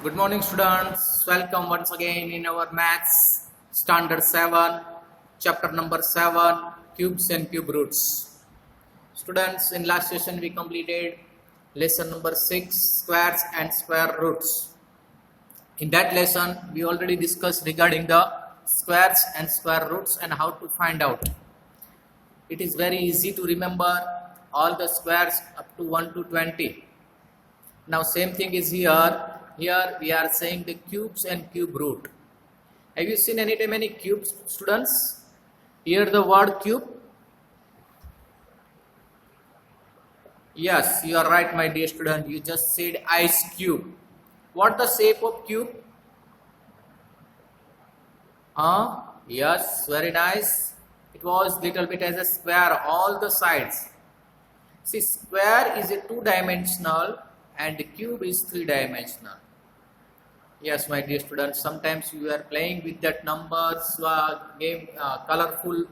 Good morning, students. Welcome once again in our Maths Standard 7, chapter number 7, Cubes and Cube Roots. Students, in last session we completed lesson number 6, Squares and Square Roots. In that lesson, we already discussed regarding the squares and square roots and how to find out. It is very easy to remember all the squares up to 1 to 20. Now same thing is here. Here we are saying the cubes and cube root. Have you seen anytime any cubes, students? Here the word cube. Yes, you are right, my dear student. You just said ice cube. What the shape of cube? Yes, very nice. It was little bit as a square, all the sides. See, square is a two-dimensional and the cube is three-dimensional. Yes, my dear students, sometimes you are playing with that numbers, colorful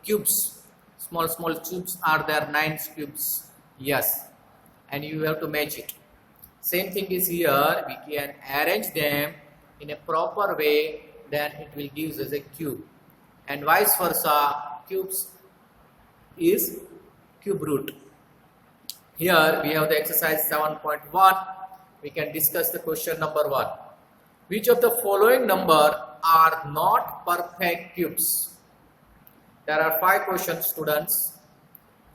cubes. Small cubes are there, 9 cubes. Yes, and you have to match it. Same thing is here, we can arrange them in a proper way, then it will give us a cube. And vice versa, cubes is cube root. Here we have the exercise 7.1. We can discuss the question number 1. Which of the following number are not perfect cubes? There are 5 questions, students.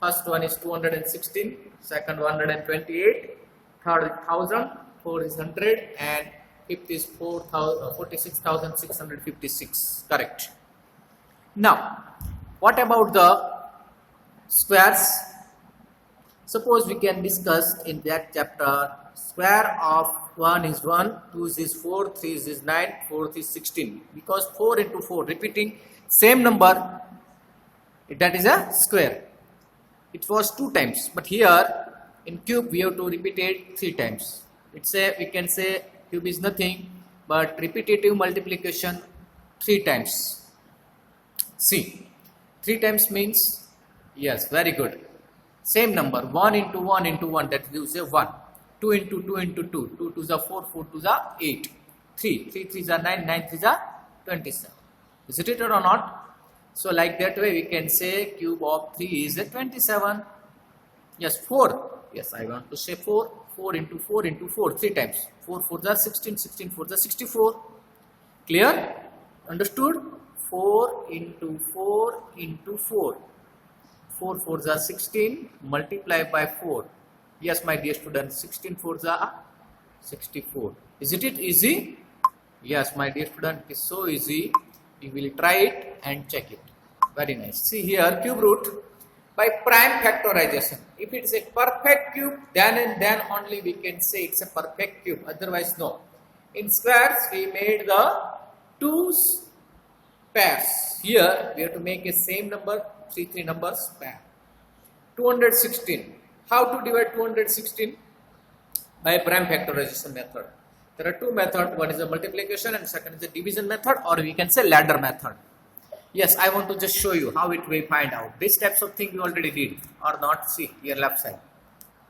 First one is 216, second 128, third 1000, fourth is 100, and fifth is 46,656. Correct. Now, what about the squares? Suppose we can discuss in that chapter, square of 1 is 1, 2 is 4, 3 is 9, 4 is 16. Because 4 into 4, repeating same number, that is a square. It was 2 times, but here in cube we have to repeat it 3 times. We can say cube is nothing but repetitive multiplication 3 times. See, 3 times means, yes, very good. Same number, 1 into 1 into 1, that gives a 1. 2 into 2 into 2, 2 2s are 4, 4 2s are 8. 3 3s are 9, 9 3s are 27. Is it or not? So like that way we can say cube of 3 is a 27. Yes, 4. Yes, I want to say 4. 4 into 4 into 4, 3 times. 4 4s are 16, 16 4s are 64. Clear? Understood? 4 into 4 into 4. 4 4s are 16, multiply by 4. Yes, my dear students, 16 4s are 64. Isn't it easy? Yes, my dear student, it is so easy. You will try it and check it. Very nice. See here, cube root by prime factorization. If it is a perfect cube, then and then only we can say it's a perfect cube. Otherwise, no. In squares, we made the 2 pairs. Here, we have to make a same number, 3 numbers pair. 216. How to divide 216? By prime factorization method. There are 2 methods. One is the multiplication and second is the division method, or we can say ladder method. Yes, I want to just show you how it will find out. These types of thing we already did or not. See here left side.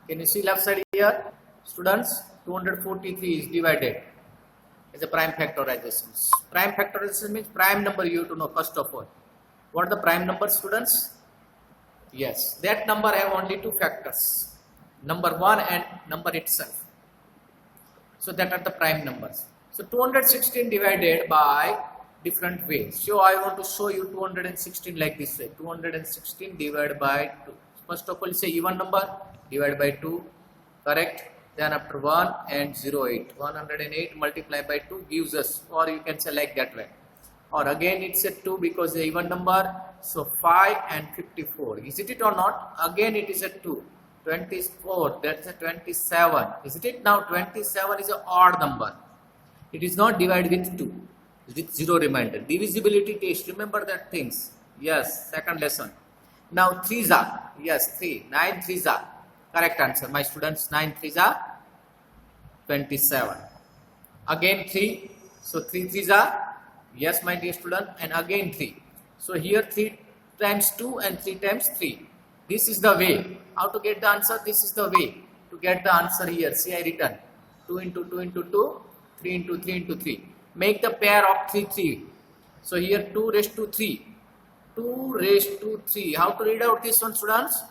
Can you see left side here? Students, 243 is divided. It's a prime factorization. Prime factorization means prime number you have to know first of all. What are the prime numbers, students? Yes, that number have only 2 factors. Number 1 and number itself. So that are the prime numbers. So 216 divided by different ways. So I want to show you 216 like this way. 216 divided by 2. First of all, say even number, divide by 2. Correct? Then after 1 and 0, 8. 108 multiplied by 2 gives us, or you can say like that way. Or again it's a 2 because the even number. So 5 and 54. Is it or not? Again it is a 2. 24. That's a 27. Is it now? 27 is an odd number. It is not divided with 2. With 0 remainder. Divisibility test. Remember that things. Yes. Second lesson. Now 3s are. Yes. 3. 9 3s are. Correct answer. My students. 9 3s are 27. Again 3. So 3 3s are. Yes, my dear student. And again 3. So here 3 times 2 and 3 times 3. This is the way. How to get the answer? This is the way to get the answer here. See, I written 2 into 2 into 2, 3 into 3 into 3. Make the pair of 3, 3. So here 2 raised to 3. 2 raised to 3. How to read out this one, students?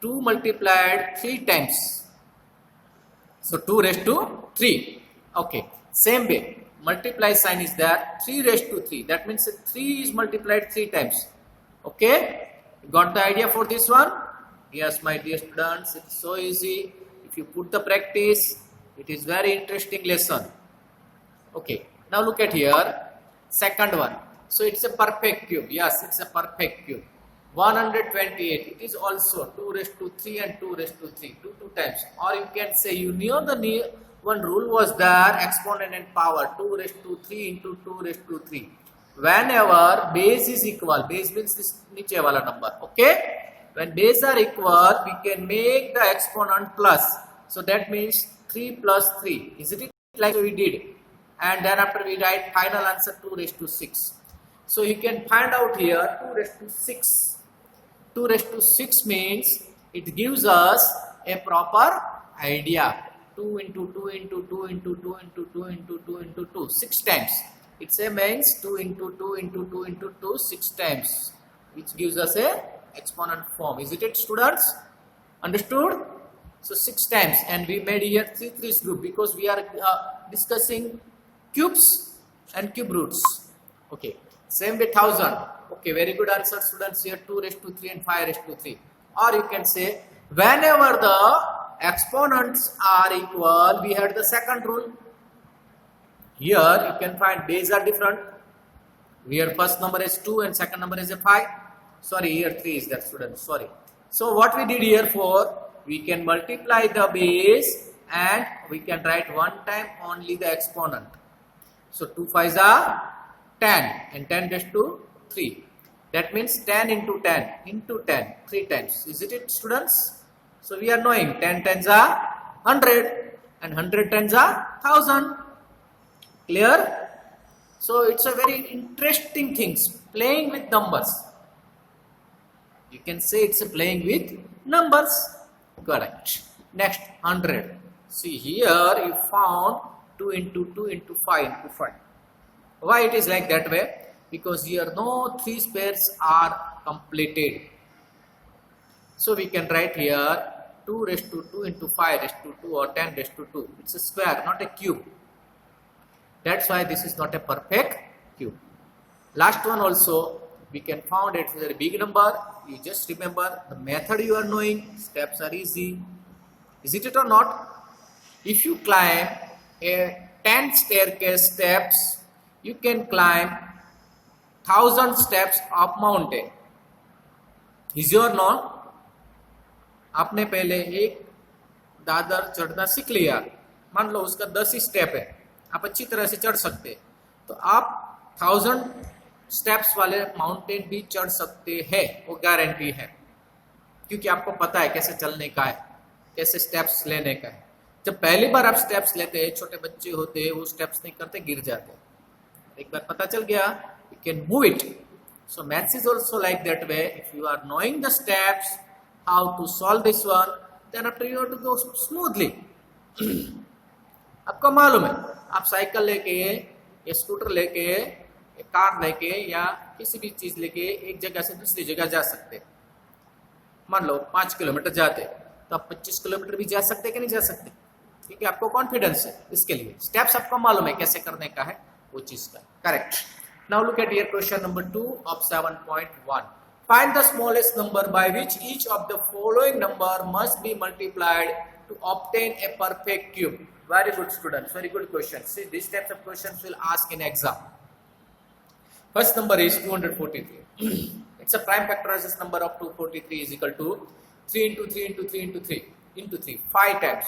2 multiplied 3 times. So 2 raised to 3. Okay. Same way. Multiply sign is there. 3 raised to 3. That means 3 is multiplied 3 times. Okay. Got the idea for this one? Yes, my dear students. It's so easy. If you put the practice, it is very interesting lesson. Okay. Now look at here. Second one. So it's a perfect cube. Yes, it's a perfect cube. 128. It is also 2 raised to 3 and 2 raised to 3. 2 times. Or you can say, you know the one rule was there, exponent and power. 2 raised to 3 into 2 raised to 3. Whenever base is equal, base means this niche wala number. Okay? When base are equal, we can make the exponent plus. So that means 3 plus 3. Isn't it like we did? And then after we write final answer 2 raised to 6. So you can find out here 2 raised to 6. 2 raised to 6 means it gives us a proper idea. 2 into 2 into 2 into 2 into 2 into 2 into 2. 6 times. It means 2 into 2 into 2 into 2 6 times. Which gives us a exponent form. Isn't it, students? Understood? So 6 times, and we made here 3 3's group because we are discussing cubes and cube roots. Okay. Same with 1000. Okay, very good answer, students. Here 2 raised to 3 and 5 raised to 3. Or you can say, whenever the exponents are equal, we had the second rule. Here you can find base are different. Here first number is 2 and second number is a 5. Sorry, here 3 is that, students. Sorry. So what we did here for, we can multiply the base and we can write one time only the exponent. So 2 5s are 10 and 10 raised to 3. That means 10 into 10 into 10 3 times. Is it, students? So we are knowing 10 tens are 100 and 100 tens are 1000. Clear? So it's a very interesting thing, playing with numbers. You can say it's a playing with numbers. Correct. Next 100. See here you found 2 into 2 into 5 into 5. Why it is like that way? Because here no 3 pairs are completed. So we can write here 2 raised to 2 into 5 raised to 2 or 10 raised to 2. It's a square, not a cube. That's why this is not a perfect cube. Last one also, we can found it with a big number. You just remember the method you are knowing. Steps are easy. Is it or not? If you climb a 10 staircase steps, you can climb 1000 steps up mountain. Is or not? आपने पहले एक दादर चढ़ना सीख लिया, मान लो उसका 10 ही step है, आप अच्छी तरह से चढ़ सकते हैं, तो आप 1000 स्टेप्स वाले माउंटेन भी चढ़ सकते हैं, वो गारंटी है, क्योंकि आपको पता है कैसे चलने का है, कैसे स्टेप्स लेने का है. जब पहली बार आप स्टेप्स लेते हैं, छोटे बच्चे होते हैं, वो स्टेप्स नहीं करते, गिर जाते हैं. एक बार पता चल गया, you can move it. So maths is also like that way. If you are knowing the steps, how to solve this one, then after you have to go smoothly. आपको मालूम है, आप साइकिल लेके या स्कूटर लेके या car लेके या किसी भी चीज लेके एक जगह से दूसरी जगह जा सकते हैं. मान लो 5 किलोमीटर जाते, तो आप 25 किलोमीटर भी जा सकते कि नहीं जा सकते, क्योंकि आपको कॉन्फिडेंस है. इसके लिए स्टेप्स आपको मालूम है कैसे करने का है वो चीज का. Correct. Now look at here question number 2 of 7.1. Find the smallest number by which each of the following number must be multiplied to obtain a perfect cube. Very good, students. Very good question. See, these types of questions will ask in exam. First number is 243. It's a prime factorized number of 243 is equal to 3 into 3 into 3 into 3 into 3, 5 times.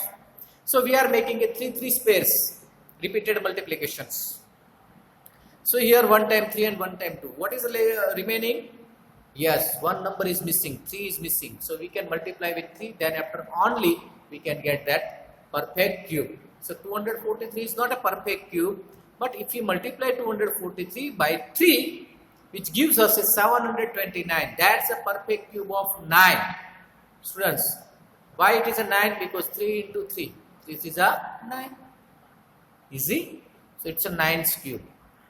So we are making a 3 pairs, repeated multiplications. So here 1 time 3 and 1 time 2. What is the remaining? Yes, one number is missing, 3 is missing. So we can multiply with 3, then after only we can get that perfect cube. So 243 is not a perfect cube, but if you multiply 243 by 3, which gives us a 729, that's a perfect cube of 9. Students, why it is a 9? Because 3 into 3, this is a 9. Easy. So it's a 9's cube.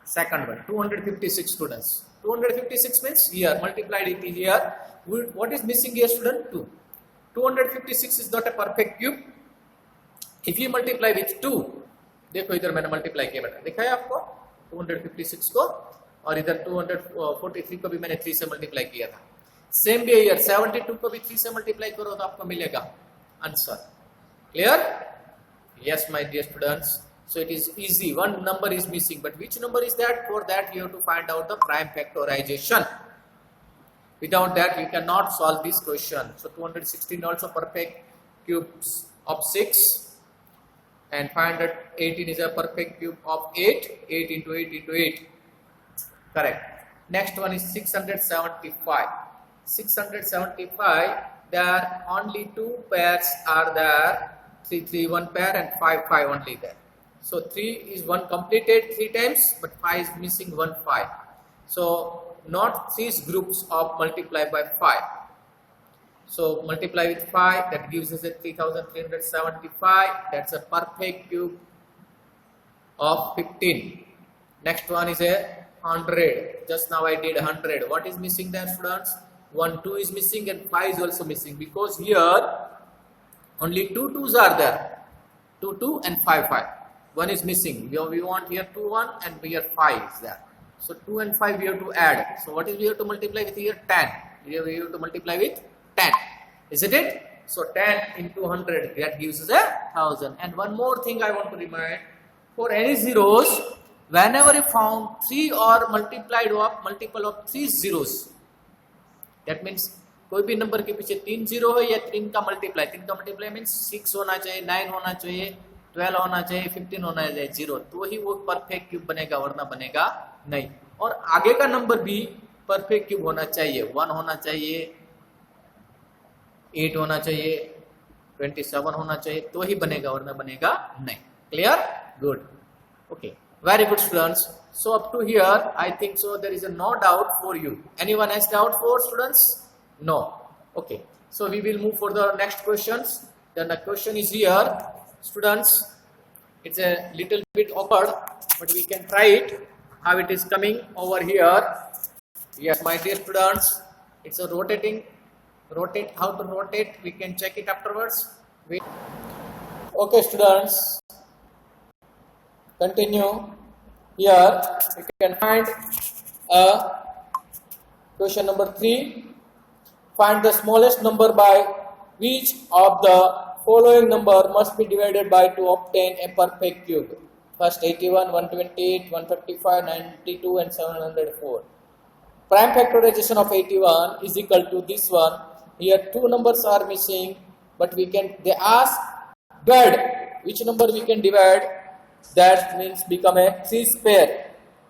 Second one, 256 students. 256 means here multiplied it here. What is missing here, student? 2. 256 is not a perfect cube. If you multiply with 2, देखो इधर मैंने multiply किया बेटा, दिखा है आपको 256 को, और इधर 243 को भी मैंने 3 से मल्टीप्लाई किया था. सेम बिहेवियर 72 को भी 3 से मल्टीप्लाई करो तो आपको मिलेगा answer. Clear? Yes, my dear students. So it is easy. One number is missing, but which number is that? For that you have to find out the prime factorization. Without that you cannot solve this question. So 216 also perfect cubes of 6, and 518 is a perfect cube of 8. 8 into 8 into 8. Correct. Next one is 675. 675, there only 2 pairs are there. 3, 3, 1 pair, and 5, 5 only there. So 3 is 1 completed 3 times, but 5 is missing 1, 5. So not 3 groups of multiply by 5. So multiply with 5, that gives us a 3375. That's a perfect cube of 15. Next one is a 100. Just now I did 100. What is missing there, students? 1, 2 is missing, and 5 is also missing, because here only 2 2s are there. 2 2 and 5 5. 1 is missing. We want here 2 1, and here 5 is there. So 2 and 5 we have to add. So what is we have to multiply with here? 10. Here we have to multiply with 10. Isn't it? So 10 into 100, that gives us 1000. And one more thing I want to remind. For any zeros, whenever you found 3 or multiple of 3 zeros, that means कोई भी number के पीछे 3 zero है या 3 का multiply means 6 होना चाहिए, 9 होना चाहिए, 12 होना चाहिए, 15 होना चाहिए, 0, तो ही वो परफेक्ट क्यूब बनेगा, वरना बनेगा नहीं. और आगे का नंबर भी परफेक्ट क्यूब होना चाहिए. 1 होना चाहिए, 8 होना चाहिए, 27 होना चाहिए, तो ही बनेगा, वरना बनेगा नहीं. Clear? Good. Okay, very good students. So up to here I think so there is a no doubt for you. Anyone has doubt for students? No. Okay, so we will move for the next questions. Then the question is here, students. It's a little bit awkward, but we can try it. How it is coming over here? Yes, my dear students, it's a rotate. How to rotate? We can check it afterwards. Wait. Okay, students. Continue. Here you can find question number 3. Find the smallest number by which of the following number must be divided by to obtain a perfect cube. First 81, 128, 155, 92 and 704. Prime factorization of 81 is equal to this one. Here 2 numbers are missing, but they ask divide. Which number we can divide? That means become a 3 pair.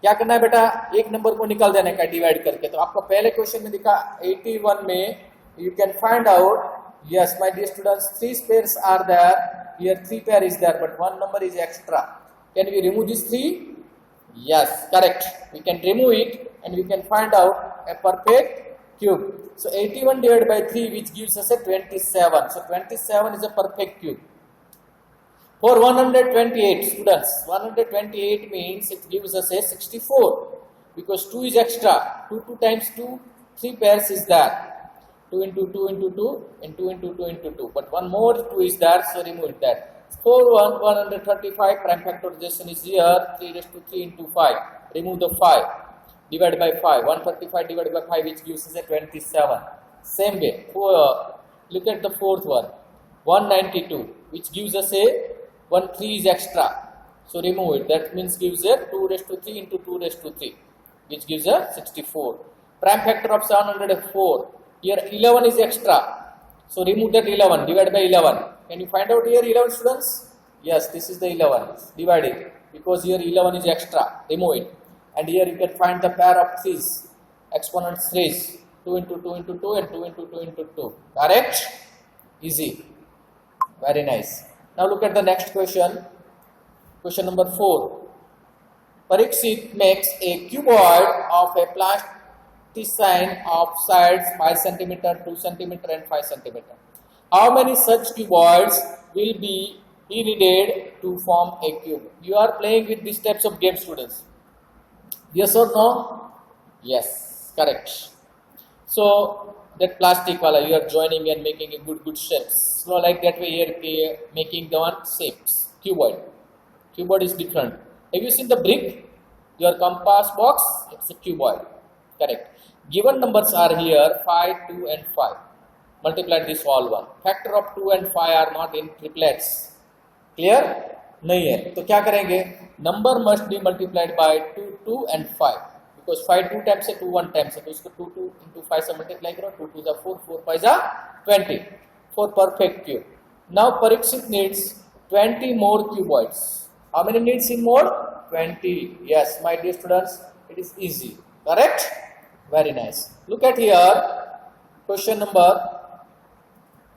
क्या करना है बेटा? एक number को निकाल देने का divide करके. तो आपको पहले क्वेश्चन में दिखा 81 में you can find out. Yes, my dear students, 3 pairs are there. Here 3 pair is there, but 1 number is extra. Can we remove this 3? Yes, correct. We can remove it and we can find out a perfect cube. So 81 divided by 3, which gives us a 27. So 27 is a perfect cube. For 128 students, 128 means it gives us a 64, because 2 is extra. 2 times 2, 3 pairs is there. 2 into 2 into 2 and 2 into 2 into 2. But one more 2 is there, so remove that. For 135, prime factorization is here. 3 raised to 3 into 5. Remove the 5. Divide by 5. 135 divided by 5, which gives us a 27. Same way. Look at the fourth one. 192, which gives us a 3 is extra, so remove it. That means gives a 2 raised to 3 into 2 raised to 3, which gives a 64. Prime factor of 704. Here 11 is extra, so remove that 11. Divide by 11. Can you find out here 11, students? Yes, this is the 11. Divide it, because here 11 is extra. Remove it. And here you can find the pair of 3's. Exponents 3's. 2 into 2 into 2 and 2 into 2 into 2. Correct? Easy. Very nice. Now look at the next question. Question number 4. Parikshit makes a cuboid of a plasticine of sides 5 cm, 2 cm and 5 cm. How many such cuboids will be he needed to form a cube. You are playing with these types of game, students. Yes or no? Yes, correct. So that plastic wala, you are joining and making a good shapes. So like that way here making the one shapes. Cuboid. Cuboid is different. Have you seen the brick? Your compass box, it's a cuboid. Correct. Given numbers are here 5, 2 and 5. Multiply this all one. Factor of 2 and 5 are not in triplets. Clear? नहीं है. तो क्या करेंगे? Number must be multiplied by 2, 2 and 5. Because 5 2 times है, 2 1 times है. तो इसको 2 2 into 5 से multiply करो. 2 2 is 4, 4 5 is 20. For perfect cube. Now Parikshit needs 20 more cuboids. How many needs in more? 20. Yes, my dear students, it is easy. Correct? Very nice. Look at here. Question number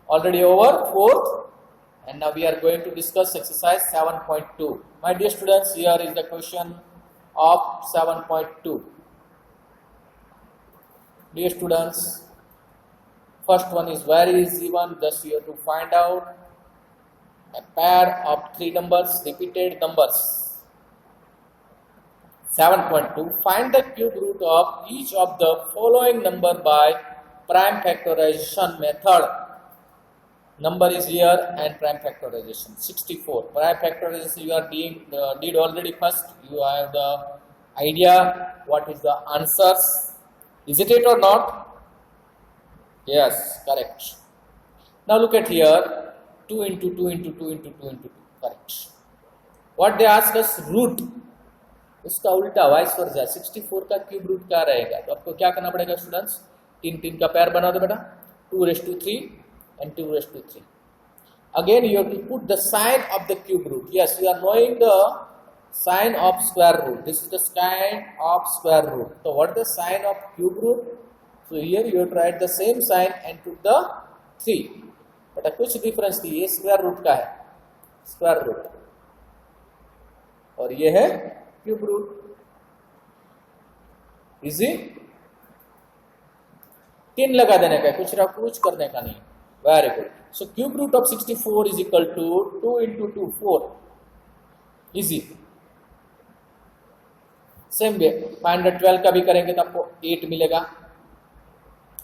already over 4th. And now we are going to discuss exercise 7.2. My dear students, here is the question of 7.2. Dear students, first one is very easy one. Just you have to find out a pair of 3 numbers, repeated numbers. 7.2. Find the cube root of each of the following number by prime factorization method. Number is here and prime factorization. 64. Prime factorization you are did already first. You have the idea what is the answers. Is it or not? Yes, correct. Now look at here. 2 into 2 into 2 into 2 into 2. Correct. What they ask us root. उसका उल्टा vice versa 64 का cube root क्या रहेगा? तो आपको क्या करना पड़ेगा स्टूडेंट्स? 3 3 का पेयर बना दो बेटा. 2⁻³ and 2⁻³ again you have to put the sign of the cube root. Yes, you are knowing the sign of square root. This is the sign of square root. So what is the sign of cube root? So here you have to write the same sign and put the 3. But कुछ difference थी. ये square root का है, square root, और ये है cube root. Easy? 3 लगा देने का, कुछ करने का नहीं. Very good. So cube root of 64 is equal to 2 into 2, 4. Easy. Same way, 512 का भी करेंगे तो आपको 8 मिलेगा.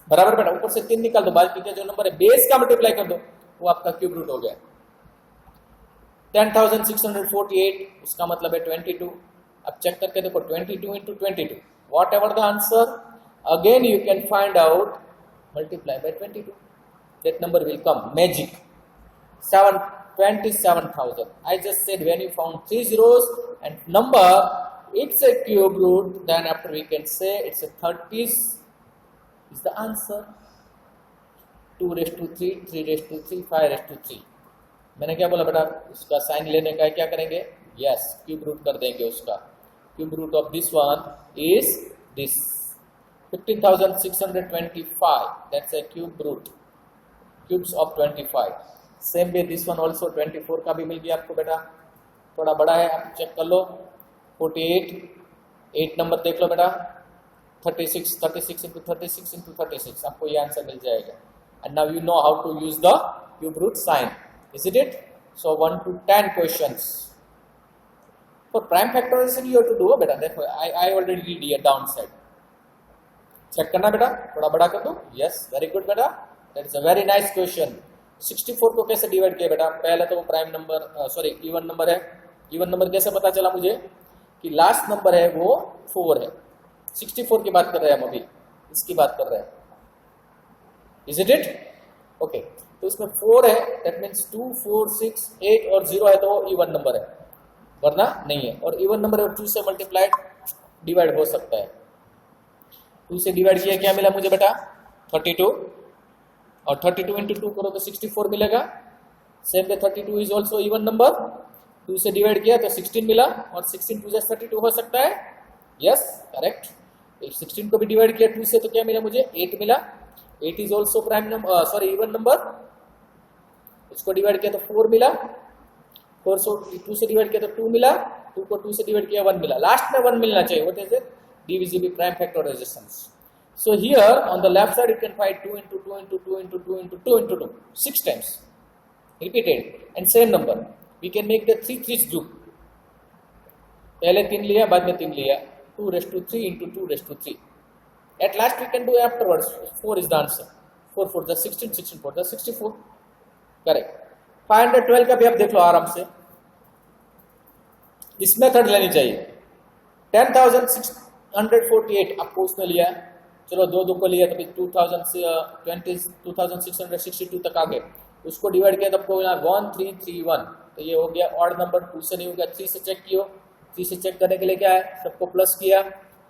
बराबर बेटा, ऊपर से 3 निकाल दो, बाकी का जो नंबर है बेस का मल्टीप्लाई कर दो, वो आपका क्यूब रूट हो गया. 10,648, उसका मतलब है 22. अब चेक करके देखो 22 into 22. Whatever the answer, again you can find out, multiply by 22. That number will come. Magic. 27,000. I just said when you found 3 zeros and number, it's a cube root, then after we can say it's a 30s is the answer. 2⁻³ 3⁻³ 5⁻³ मैंने क्या बोला बेटा? उसका sign लेने का है, क्या करेंगे? यस, क्यूब रूट कर देंगे उसका. Cube root of this one is this 15,625. That's a cube root. Cubes of 25. Same way this one also 24 का भी मिल गया आपको बेटा. थोड़ा बड़ा है, आप चेक कर लो. 48, 8 नंबर देख लो बेटा. 36 into 36 into 36 आपको ये आंसर मिल जाएगा. And now you know how to use the cube root sign, isn't it? So 1 to 10 questions. For prime factorization you have to do बेटा. देखो I already did here downside. Check करना बेटा, थोड़ा बड़ा कर दो. Yes, very good बेटा. That is a very nice question. 64 को कैसे डिवाइड किया बेटा? पहले तो वो प्राइम नंबर इवन नंबर है. इवन नंबर कैसे पता चला मुझे? कि लास्ट नंबर है वो 4 है. 64 की बात कर रहे हैं हम अभी, इसकी बात कर रहे हैं. Is it? ओके, तो इसमें 4 है, दैट मीन्स 2 4 6 8 और 0 है, तो वो इवन नंबर है, वरना नहीं है. और इवन नंबर 2 से मल्टीप्लाइड डिवाइड हो सकता है. 2 से डिवाइड किया, क्या मिला मुझे बेटा? 32. और 32 into 2 करो तो 64 मिलेगा. Same way 32 is also even number. 2 से डिवाइड किया तो 16 मिला, और 16 2 32 हो सकता है. Yes, correct. 16 को भी डिवाइड किया 2 से तो क्या मिला मुझे? 8 मिला. 8 is also prime number, even number. इसको डिवाइड किया तो 4 मिला. 4 से 2 से डिवाइड किया तो 2 मिला. 2 को 2 से डिवाइड किया 1 मिला. लास्ट में 1 मिलना चाहिए. What is it? divisible prime factorizations. So here on the left side you can find 2 into 2 into 2 into 2 into 2 into 2 6 times repeated and same number. We can make the 3 3 group, पहले 3 लिया बाद में 3 लिया, 2^3 into 2^3. At last we can do afterwards. 4 is the answer. 4 4 the 16, 16 4 the 64. Correct. 512 का भी आप देख लो आराम से, इस मेथड लेनी चाहिए. 10,648 आपको उसने लिया, चलो दो को लिया तो 2662 तक आ गए, उसको डिवाइड किया तो आपको 1331, तो ये हो गया ऑड नंबर. 2 से नहीं होगा, 3 से चेक किया, 3 से चेक करने के लिए क्या है, सबको प्लस किया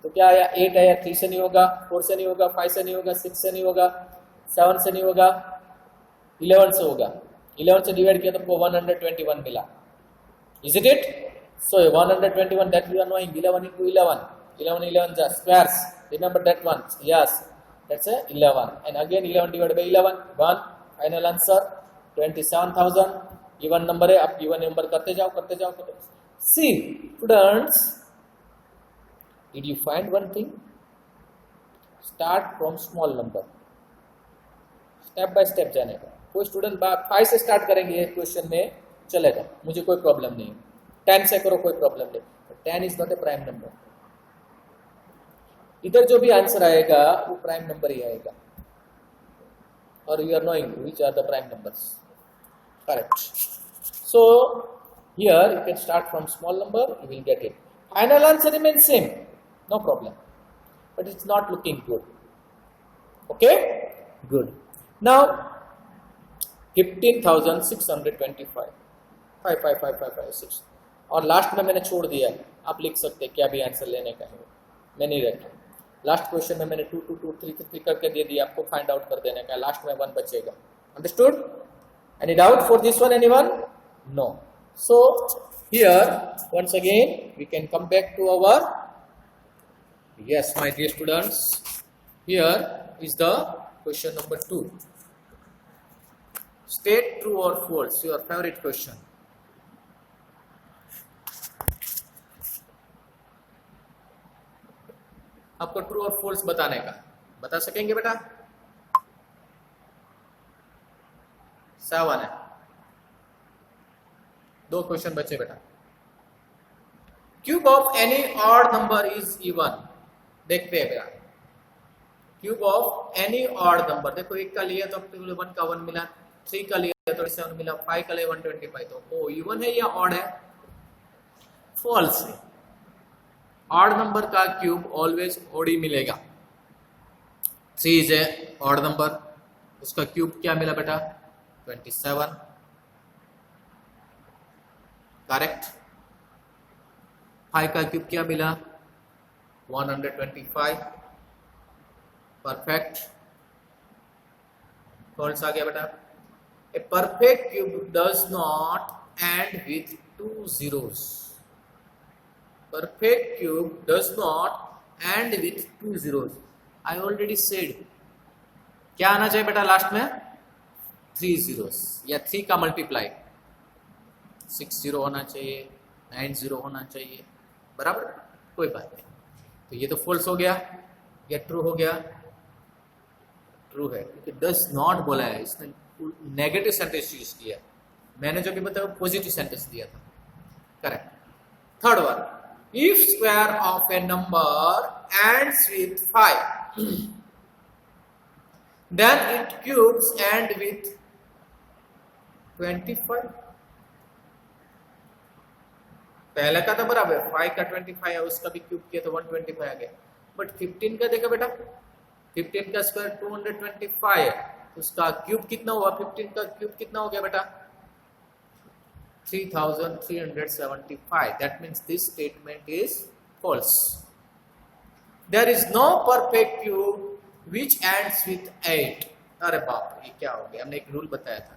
तो क्या आया 8 आया. 3 से नहीं होगा, 4 से नहीं होगा, 5 से नहीं होगा, 6 से नहीं होगा, 7 से नहीं होगा, 11 से होगा. 11 से डिवाइड किया तो आपको 121 मिला. Is it it? So 121 that we are knowing, 11 into 11, 11 just squares, remember that one, yes, that's a 11, and again 11 divided by 11, 1, final answer 27,000. even number है, आप even number करते जाओ. See students, did you find one thing? Start from small number, step by step जाने का. कोई student 5 से start करेंगे ये क्वेश्चन में चलेगा, मुझे कोई प्रॉब्लम नहीं है. 10 से करो, कोई प्रॉब्लम नहीं. 10 is not a prime number. इधर जो भी आंसर आएगा वो प्राइम नंबर ही आएगा, और you are knowing which are the prime numbers. Correct. So here you can start from small number, you will get it. Final answer remain same, no problem, but it's not looking good. Okay, good. Now 15,625, 55556, और last में मैंने छोड़ दिया है, आप लिख सकते हैं क्या भी आंसर लेने का है, मैं नहीं रखा. लास्ट क्वेश्चन में मैंने 2 2 2 3 3 करके दे दिया, आपको फाइंड आउट कर देने का. लास्ट में 1 बचेगा. Understood? Any doubt for this one, anyone? No. So here once again we can come back to our, yes my dear students, here is the question number 2. State true or false, your favorite question. आपको true और false बताने का, बता सकेंगे बेटा? 7 है, 2 question बचे बेटा. Cube of any odd number is even. देखते हैं बेटा, cube of any odd number. देखो 1 का लिया तो 1 का 1 मिला, 3 का लिया तो 7 मिला, 5 का लिया 125, तो ओ इवन है या ऑड है? फॉल्स है. ऑड नंबर का क्यूब ऑलवेज ऑड ही मिलेगा. 3 इज ए ऑड नंबर, उसका क्यूब क्या मिला बेटा? 27. करेक्ट. 5 का क्यूब क्या मिला? 125. परफेक्ट. फॉल्स आ गया बेटा. A perfect cube does not end with 2 zeros. Perfect cube does not end with 2 zeros. I already said. क्या आना चाहिए बेटा लास्ट में? 3 zeros या 3 का मल्टीप्लाई. 6 0 होना चाहिए, 9 0 होना चाहिए, बराबर? कोई बात नहीं. तो ये तो फॉल्स हो गया, या ट्रू हो गया? ट्रू है, क्योंकि डज नॉट बोला है, इसने नेगेटिव सेंटेंस यूज किया. मैंने जो भी बताया पॉजिटिव सेंटेंस दिया था. Correct. Third one, if square of a number ends with 5 then it cubes end with 25. पहले का तो बराबर 5 का 25 है, उसका भी क्यूब किया तो 125 आ गया. बट 15 का देखा बेटा, 15 का स्क्वायर 225 है, उसका क्यूब कितना हुआ? 15 का क्यूब कितना हो गया बेटा? 3375. That means this statement is false. There is no perfect cube which ends with 8. अरे बाप, ये क्या हो गया? हमने एक रूल बताया था.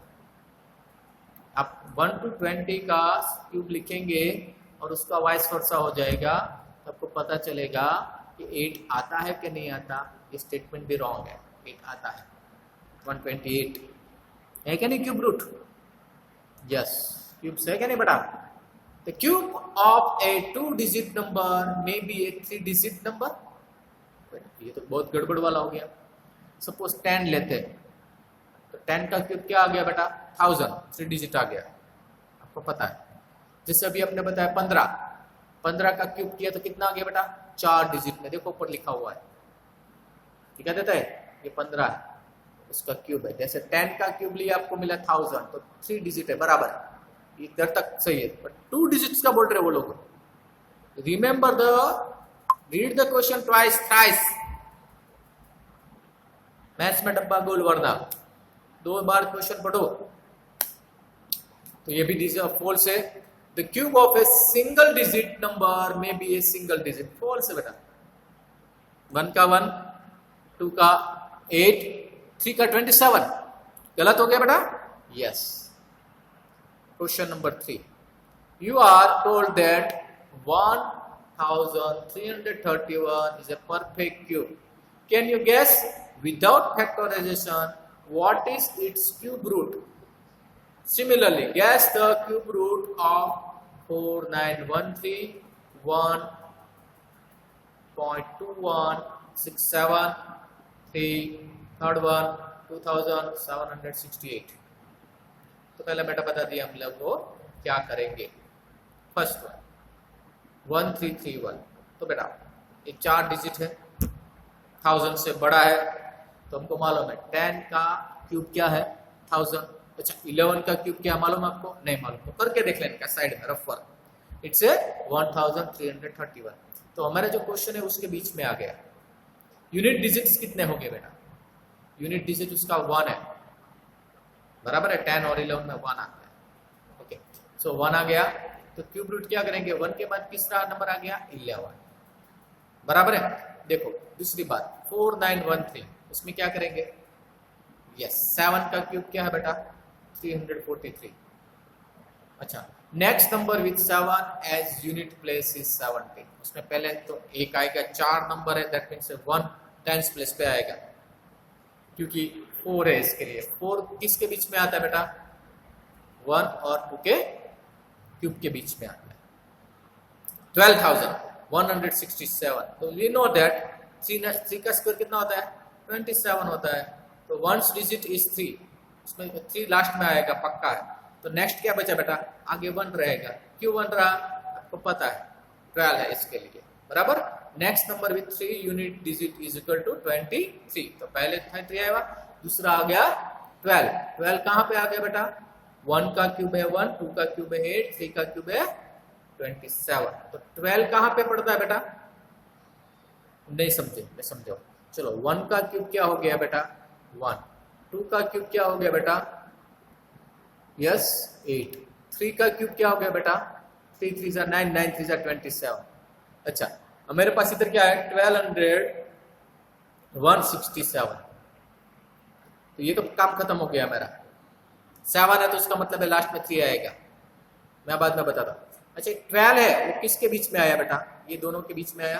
आप 1 to 20 का क्यूब लिखेंगे और उसका वाइस वर्सा हो जाएगा, तो आपको पता चलेगा कि 8 आता है कि नहीं आता. ये स्टेटमेंट भी रॉन्ग है. 8 आता है. 128 है क्या नहीं क्यूब रूट? यस, क्यूब है क्या नहीं बेटा? The cube of A 2 digit number may be A 3 digit number. ये तो बहुत गड़बड़ वाला हो गया. सपोज 10 लेते हैं, तो 10 का क्यूब क्या आ गया बेटा? 1000. 3 डिजिट आ गया, आपको पता है. जैसे अभी आपने बताया 15 का क्यूब किया तो कितना आ गया बेटा 4 डिजिट में, देखो ऊपर लिखा हुआ है, क्या देता है ये 15 है उसका क्यूब है। जैसे 10 का क्यूब लिया आपको मिला 1000 तो 3 डिजिट है, बराबर है, इधर तक सही है, बट 2 डिजिट्स का बोल रहे वो लोग। Remember the read the question twice thrice, maths में डब्बा गोल वरना 2 बार क्वेश्चन पढ़ो। तो ये भी फॉल्स है। The cube of a single digit number में be a single digit, false है बेटा। 1 का 1, 2 का 8, 3 का 27, गलत हो गया बेटा, yes. Question number 3, you are told that 1331 is a perfect cube. Can you guess without factorization what is its cube root? Similarly, guess the cube root of 4913.2167 third one 2768। तो पहले बेटा बता दिया हम लोग को क्या करेंगे। फर्स्ट वन 1331, तो बेटा ये 4 डिजिट है, 1000 से बड़ा है, तो हमको मालूम है 10 का क्यूब क्या है 1000। अच्छा 11 का क्यूब क्या मालूम आपको, नहीं मालूम, तो करके देख लेने का साइड में रफ वर्क। It's a 1331। तो हमारा जो क्वेश्चन है उसके बीच में आ गया। यूनिट डिजिट्स कितने हो गए बेटा, यूनिट डिजिट उसका 1 है, बराबर है, 10 और 11 में 1 आता है। ओके, सो 1 आ गया, तो क्यूब रूट क्या करेंगे, 1 के बाद किसका नंबर आ गया 11, बराबर है। देखो दूसरी बात 4913, उसमें क्या करेंगे, यस 7 का क्यूब क्या है बेटा 343। अच्छा next number with 7 as unit place is 70, उसमें पहले तो 1 आएगा, 4 नंबर है, दैट मीन्स 1 टेंस प्लेस पे आएगा, क्योंकि 4 है इसके लिए। 4 किसके बीच में आता है बेटा, 1 और 2 के क्यूब के बीच में आता है। 12167, तो वी नो दैट 3 का स्क्वायर कितना होता है 27 होता है, तो 1 डिजिट इज 3, उसमें 3 लास्ट में आएगा पक्का है। तो नेक्स्ट क्या बचा बेटा, आगे 1 रहेगा, क्यों 1 रहा आपको पता है, 12 है इसके लिए, बराबर। Next number with 3 unit digit is equal to 23, तो पहले 3 आएगा, दूसरा आ गया 12। 12 कहां पे आ गया बेटा, 1 का क्यूब है 1, 2 का क्यूब है 8, 3 का क्यूब है 27, तो 12 कहां पे पड़ता है बेटा, नहीं समझे, मैं समझो, चलो 1 का क्यूब क्या हो गया बेटा 1, 2 का क्यूब क्या हो गया बेटा, यस 8, 3 का क्यूब क्या हो गया बेटा 3 3 9, 9 3 27। अच्छा अब मेरे पास इधर क्या है 1267, तो ये तो काम खत्म हो गया मेरा। 7 है तो उसका मतलब है लास्ट में 3 आएगा, मैं बाद में बताता हूँ। अच्छा 12 है वो किसके बीच में आया बेटा, ये दोनों के बीच में आया।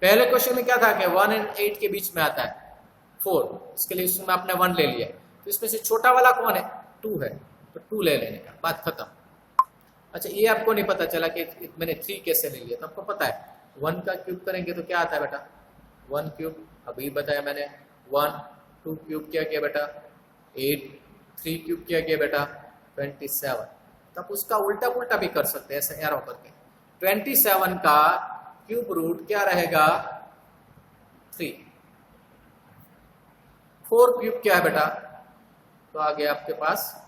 पहले क्वेश्चन में क्या था कि 1 और 8 के बीच में आता है 4, इसके लिए इसमें आपने 1 ले लिया, तो इसमें से छोटा वाला कौन है 2 है, तो 2 ले लेने का, बात खत्म। अच्छा ये आपको नहीं पता चला कि मैंने 3 कैसे ले लिया, तो आपको पता है 1 का क्यूब करेंगे तो क्या आता है बेटा 1 क्यूब, अभी बताया मैंने 1, 2 क्यूब क्या किया बेटा 8, 3 क्यूब क्या किया बेटा 27। तो आप उसका उल्टा पुल्टा भी कर सकते हैं ऐसे एरो करके। 27 का क्यूब रूट क्या रहेगा 3, 4 क्यूब क्या है बेटा, तो आ गया आपके पास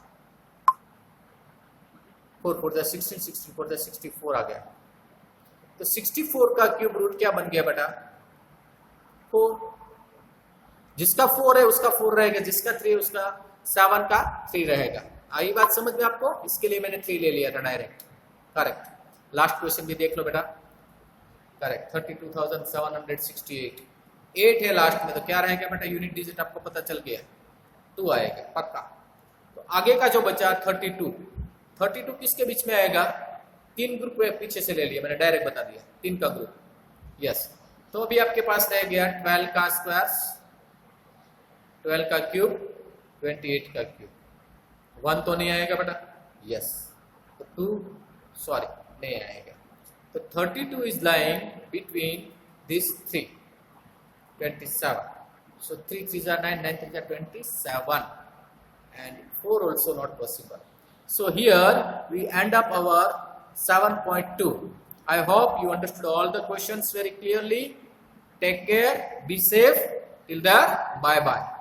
4 4 16, 16 4 64 आ गया। तो 64 का क्यूब रूट क्या बन गया बेटा 4, जिसका 4 है उसका 4 रहेगा, जिसका 3 है उसका 7 का 3 रहेगा। आई बात समझ में आपको, इसके लिए मैंने 3 ले लिया था डायरेक्ट, करेक्ट। लास्ट क्वेश्चन भी देख लो बेटा, करेक्ट 32,768, 8 है लास्ट में, तो क्या रहेगा बेटा यूनिट डिजिट आपको पता चल गया 2 आएगा पक्का। तो आगे का जो बचा 32 किसके बीच में आएगा, 3 ग्रुप पीछे से ले लिया मैंने, डायरेक्ट बता दिया 3 का ग्रुप, यस। तो अभी आपके पास रह गया 12 का स्क्वायर, 12 का क्यूब, 28 का क्यूब। 1 तो नहीं आएगा बेटा, यस, तो 2 सॉरी नहीं आएगा। तो 32 is lying between this 3 27, so 3 3 9, 9 3 27, and 4 also not possible। So here we end up our 7.2. I hope you understood all the questions very clearly. Take care, be safe. Till then, bye bye.